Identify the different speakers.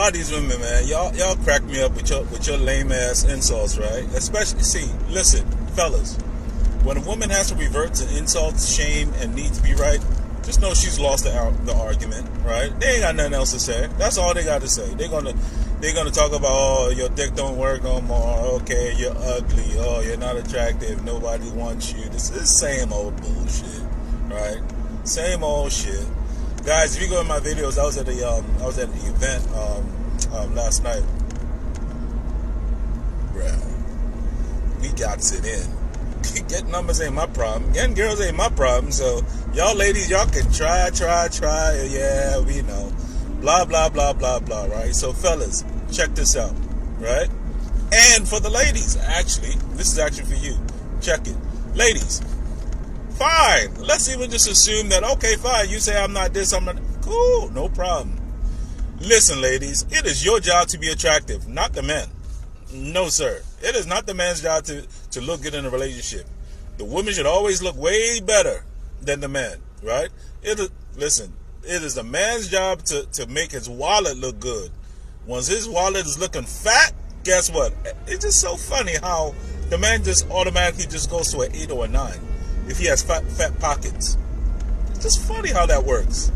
Speaker 1: lot of these women, man, y'all crack me up with your lame ass insults, right? Especially, see, listen, fellas, when a woman has to revert to insults, shame, and need to be right, just know she's lost the argument, right? They ain't got nothing else to say. That's all they got to say. They're gonna talk about, oh, your dick don't work no more. Okay, you're ugly. Oh, you're not attractive. Nobody wants you. This is same old bullshit, right? Same old shit. Guys, if you go in my videos, I was at the event last night. Bruh, we got it in. Getting numbers ain't my problem. Getting girls ain't my problem. So y'all ladies, y'all can try. Yeah, we know. Blah, blah, blah, blah, blah, right? So fellas, check this out, right? And for the ladies, actually, this is actually for you. Check it. Ladies, fine. Let's even just assume that, okay, fine, you say I'm not this, I'm not... Cool, no problem. Listen, ladies, it is your job to be attractive, not the men. No, sir. It is not the man's job to look good in a relationship. The woman should always look way better than the man, right? Listen, it is the man's job to make his wallet look good. Once his wallet is looking fat, guess what? It's just so funny how the man just automatically just goes to an 8 or a 9 if he has fat pockets. It's just funny how that works.